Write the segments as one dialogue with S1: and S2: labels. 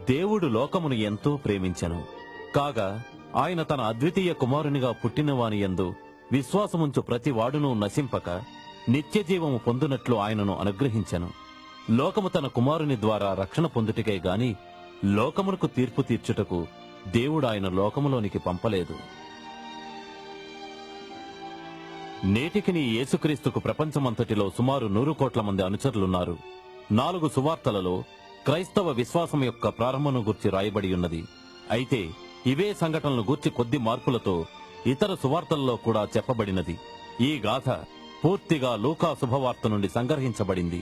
S1: దేవుడు లోకమును ఎంతో ప్రేమించెను, కాగా ఆయన తన అద్వితీయ కుమారునిగా పుట్టినవాని యందు విశ్వాసముంచు ప్రతి వాడును నశింపక నిత్యజీవము పొందునట్లు ఆయనను అనుగ్రహించెను. లోకము తన కుమారుని ద్వారా రక్షణ పొందుటకే గాని లోకమునకు తీర్పు తీర్చుటకు దేవుడు ఆయన లోకములోనికి పంపలేదు. నేటికి నీ యేసుక్రీస్తుకు ప్రపంచమంతటిలో సుమారు 100 కోట్ల మంది అనుచరులున్నారు. 4 సువార్తలలో క్రైస్తవ విశ్వాసం యొక్క ప్రారంభమును గూర్చి రాయబడి ఉన్నది. అయితే ఇవే సంఘటనలు గూర్చి కొద్ది మార్పులతో ఇతర సువార్తల్లో కూడా చెప్పబడినది. ఈ గాథ పూర్తిగా లూకా శుభవార్త నుండి సంగ్రహించబడింది.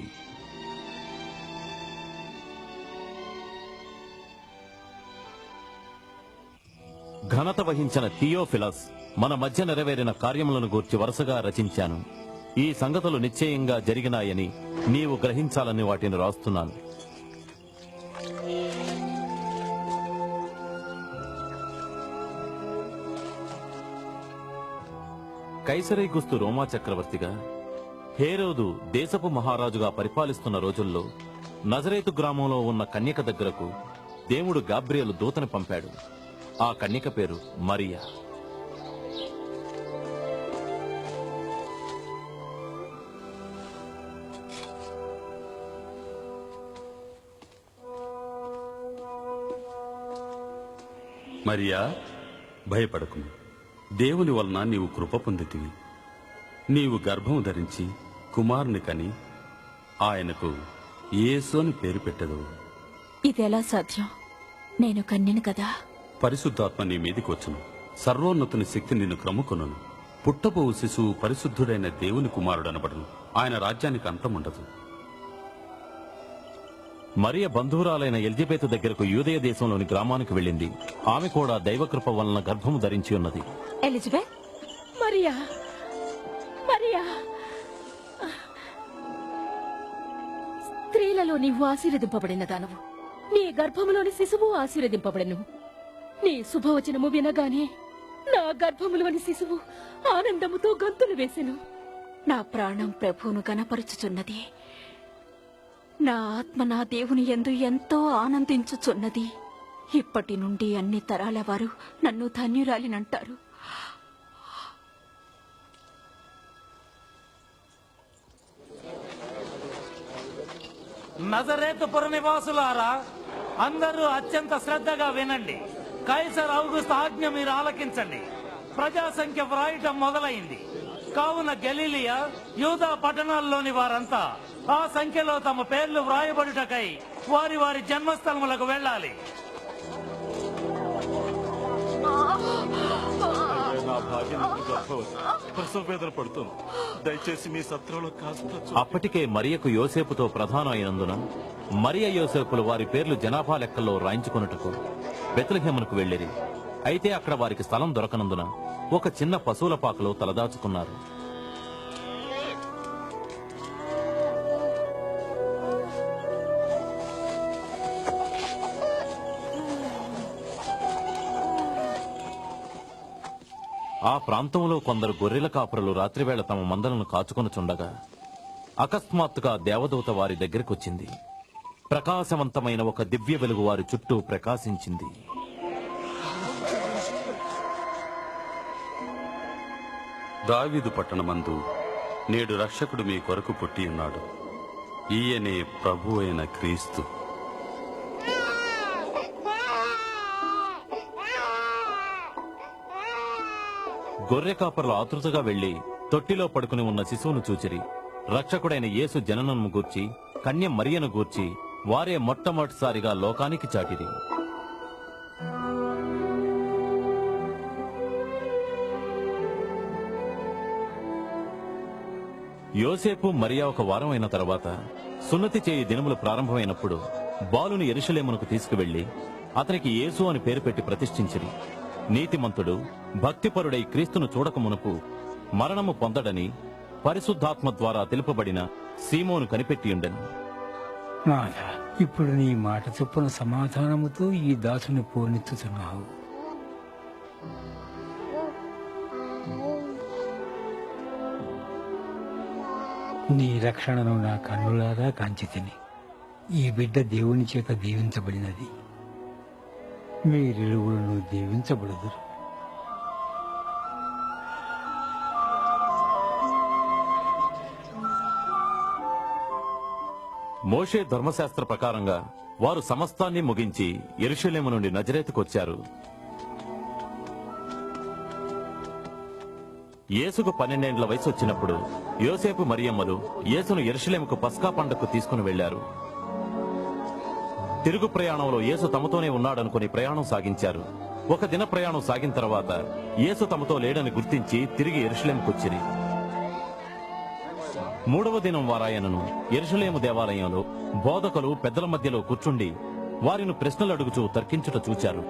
S1: ఘనత వహించిన థియోఫిలస్ మన మధ్య నెరవేరిన కార్యములను గూర్చి వరుసగా రచించాను. ఈ సంగతులు నిశ్చయంగా జరిగినాయని నీవు గ్రహించాలని వాటిని రాస్తున్నాను. కైసరైగుస్తు రోమా చక్రవర్తిగా, హేరోదు దేశపు మహారాజుగా పరిపాలిస్తున్న రోజుల్లో నజరేతు గ్రామంలో ఉన్న కన్యక దగ్గరకు దేవుడు గాబ్రియేలు దూతని పంపాడు. ఆ కన్యక పేరు మరియా.
S2: మరియా, భయపడకుము. దేవుని వలన నీవు కృప పొందితివి. నీవు గర్భము ధరించి కుమారుని కని ఆయనకు యేసు అని పేరు పెట్టెదవు.
S3: ఇదెలా సాధ్యం? నేను కన్యను కదా.
S2: పరిశుద్ధాత్మ నీ మీదికి వచ్చును. సర్వోన్నతుని శక్తి నిన్ను క్రమ్ముకొనును. పుట్టబోవు శిశువు పరిశుద్ధుడైన దేవుని కుమారుడనబడును. ఆయన రాజ్యానికి అంతముండదు.
S1: మరియ బంధువురాలైన ఎలిజబెతు దగ్గరకు యూదయ దేశంలోని గ్రామానికి వెళ్ళింది. ఆమె కూడా దైవకృప వలన గర్భము ధరించి ఉన్నది.
S3: ఎలిజబెత్, మరియా, మరియా, స్త్రీలలో నీవు ఆశీర్వదింపబడిన దానవు. నీ గర్భములోని శిశువు ఆశీర్వదింపబడెను. నీ శుభవచనము వినగానే నా గర్భములోని శిశువు ఆనందముతో గంతులు వేసెను. నా ప్రాణం ప్రభువును గణపరుచుచున్నది. నా ఆత్మ నా దేవుని యందు ఎంతో ఆనందించుచున్నది. ఇప్పటి నుండి అన్ని తరాల వారు నన్ను ధన్యురాలినంటారు.
S4: నజరేతు పుర నివాసులారా, అందరూ అత్యంత శ్రద్ధగా వినండి. కైసర్ ఔగుస్తు ఆజ్ఞ మీరు ఆలకించండి. ప్రజా సంఖ్య వ్రాయటం మొదలైంది. కావున గలిలియా, యూదా పట్టణాల్లోని వారంతా ఆ సంఖ్యలో తమ పేర్లు వ్రాయబడుటకై వారి వారి జన్మస్థలములకు వెళ్ళాలి.
S5: దయచేసి మీ సత్రంలో
S1: అప్పటికే మరియకు యోసేపుతో ప్రధానం అయినందున మరియ యోసేపులు వారి పేర్లు జనాభా లెక్కల్లో రాయించుకొనుటకు బెత్లెహేమునకు వెళ్ళిరి. అయితే అక్కడ వారికి స్థలం దొరకనందున ఒక చిన్న పశువుల పాకలో తలదాచుకున్నారు. ఆ ప్రాంతంలో కొందరు గొర్రెల కాపురులు రాత్రివేళ తమ మందలను కాచుకొనుచుండగా అకస్మాత్తుగా దేవదూత వారి దగ్గరికొచ్చింది. ప్రకాశవంతమైన ఒక దివ్య వెలుగు వారి చుట్టూ ప్రకాశించింది.
S2: దావీదు పట్టణమందు నేడు రక్షకుడు మీ కొరకు పుట్టి ఉన్నాడు. ఈయనే ప్రభు అయిన క్రీస్తు.
S1: గొర్రె కాపరులు ఆతృతగా వెళ్లి తొట్టిలో పడుకుని ఉన్న శిశువును చూచిరి. రక్షకుడైన యేసు జననము గూర్చి కన్య మరియను గూర్చి వారే మొట్టమొదటిసారిగా లోకానికి చాటిరి. యోసేపు మరియా ఒక వారం అయిన తర్వాత సున్నతి చేయి దినములు ప్రారంభమైనప్పుడు బాలుని యెరూషలేమునకు తీసుకువెళ్లి అతనికి యేసు అని పేరు పెట్టి ప్రతిష్ఠించిరి. నీతిమంతుడు భక్తిపరుడై క్రీస్తును చూడకమునుపు మరణము పొందడని పరిశుద్ధాత్మ ద్వారా తెలుపబడిన సీమోను కనిపెట్టియుండెను.
S6: నాథా, ఇప్పుడు నీ మాట చొప్పున సమాధానముతో ఈ దాసుని పోనెత్తుతున్నావు. నీ రక్షణను నా కన్నులారా కాంచితిని. ఈ బిడ్డ దేవుని చేత దీవించబడినది. మీరిరువులను దీవించబడుదురు.
S1: మోషే ధర్మశాస్త్ర ప్రకారంగా వారు సమస్తాన్ని ముగించి యెరూషలేము నుండి నజరేతుకొచ్చారు. యేసుకు 12 ఏండ్ల వయసు వచ్చినప్పుడు యోసేపు మరియమ్మలు యేసును యెరూషలేముకు పస్కా పండగకు తీసుకుని వెళ్లారు. తిరుగు ప్రయాణంలో యేసు తమతోనే ఉన్నాడనుకుని ప్రయాణం సాగించారు. ఒక దిన ప్రయాణం సాగిన తర్వాత యేసు తమతో లేడని గుర్తించి తిరిగి యెరూషలేముకొచ్చిరి. 3వ దినం వారాయనను యెరూషలేము దేవాలయంలో బోధకులు పెద్దల మధ్యలో కూర్చుండి వారిని ప్రశ్నలు అడుగుచూ తర్కించుట చూచారు.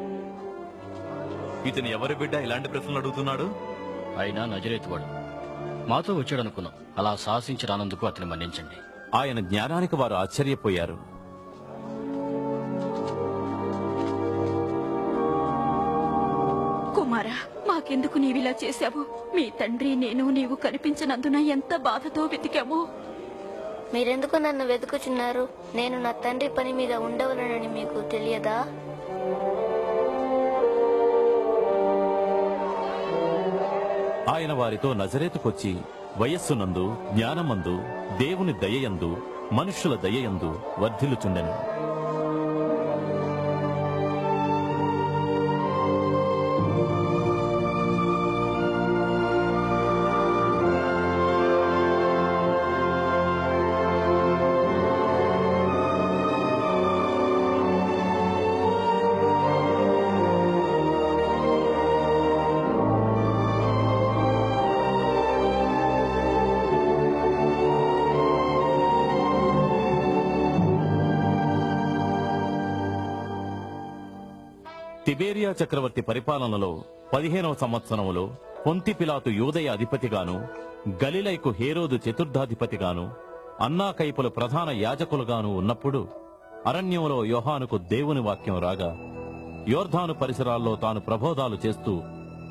S5: ఇతను ఎవరి బిడ్డ ఇలాంటి ప్రశ్నలు అడుగుతున్నాడు?
S7: ఆయన నజరేతువాడు. మాతో వచ్చాడనుకున్నాం. అలా సాహసించి రానందుకు అతన్ని మన్నించండి.
S1: ఆయన జ్ఞానానికి వారు ఆశ్చర్యపోయారు.
S3: కుమారా, మాకెందుకు నీవిలా చేశావు? మీ తండ్రి నేను నీవు కనిపించనందున ఎంత బాధతో వెతికామో.
S8: మీరెందుకు నన్ను వెతుకుచున్నారు? నేను నా తండ్రి పని మీద ఉండవలనని మీకు తెలియదా?
S1: ఆయన వారితో నజరేతుకొచ్చి వయస్సునందు జ్ఞానమందు దేవుని దయయందు మనుష్యుల దయయందు వర్ధిల్లుచుండెను. తిబేరియా చక్రవర్తి పరిపాలనలో 15వ సంవత్సరంలో పొంతి పిలాతు యూదయ అధిపతిగాను, గలిలైకు హేరోదు చతుర్థాధిపతిగాను, అన్నా కైపులు ప్రధాన యాజకులుగాను ఉన్నప్పుడు అరణ్యంలో యోహానుకు దేవుని వాక్యం రాగా యోర్ధాను పరిసరాల్లో తాను ప్రబోధాలు చేస్తూ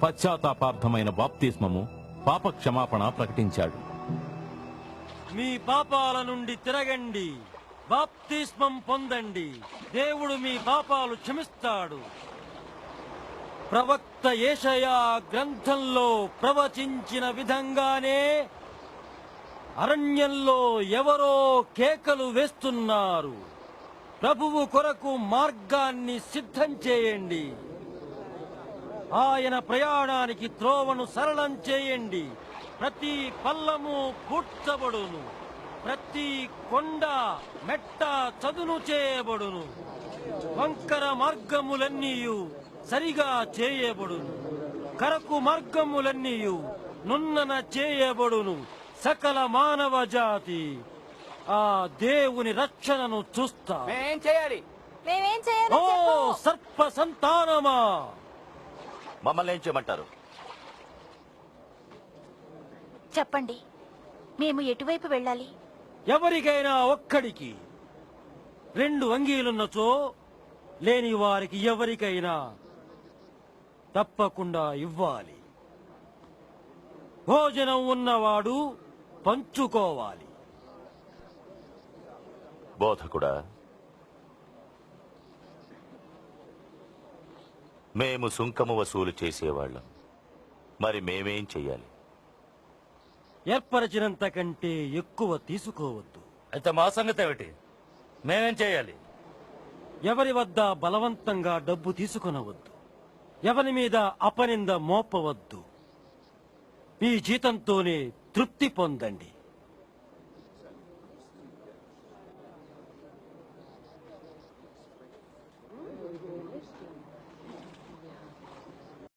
S1: పశ్చాత్తాపార్థమైన బాప్తిస్మము, పాప క్షమాపణ ప్రకటించాడు.
S4: మీ పాపాల నుండి తిరగండి, బాప్తిస్మం పొందండి, దేవుడు మీ పాపాలు క్షమిస్తాడు. ప్రవక్త యేషయా గ్రంథంలో ప్రవచించిన విధంగానే అరణ్యంలో ఎవరో కేకలు వేస్తున్నారు. ప్రభువు కొరకు మార్గాన్ని సిద్ధం చేయండి, ఆయన ప్రయాణానికి త్రోవను సరళం చేయండి. ప్రతి పల్లము పూడ్చబడును, ప్రతి కొండ మెట్ట చదును చేయబడును, వంకర మార్గములన్నీయు సరిగా చేయబడును, కరకు మార్గములన్నీయు నున్నన చేయబడును. సకల మానవ జాతి ఆ దేవుని రక్షణను చూస్తా.
S9: మేమేం చేయాలి?
S4: ఓ సర్ప సంతానమా,
S5: మమ్మల్ని ఏం చేయమంటారు?
S8: చెప్పండి, మేము ఎటువైపు వెళ్ళాలి?
S4: ఎవరికైనా ఒక్కడికి 2 అంగీలున్నచో లేని వారికి ఎవరికైనా తప్పకుండా ఇవ్వాలి. భోజనం ఉన్నవాడు పంచుకోవాలి.
S5: బోధకుడా, మేము సుంకము వసూలు చేసేవాళ్ళం, మరి మేమేం చెయ్యాలి?
S4: ఏర్పరచినంత కంటే ఎక్కువ తీసుకోవద్దు.
S9: అయితే మా సంగతి ఏమిటి? మేమేం చేయాలి?
S4: ఎవరి వద్ద బలవంతంగా డబ్బు తీసుకొనవద్దు, ఎవరి మీద అపనింద మోపవద్దు. మీ జీతంతోనే తృప్తి పొందండి.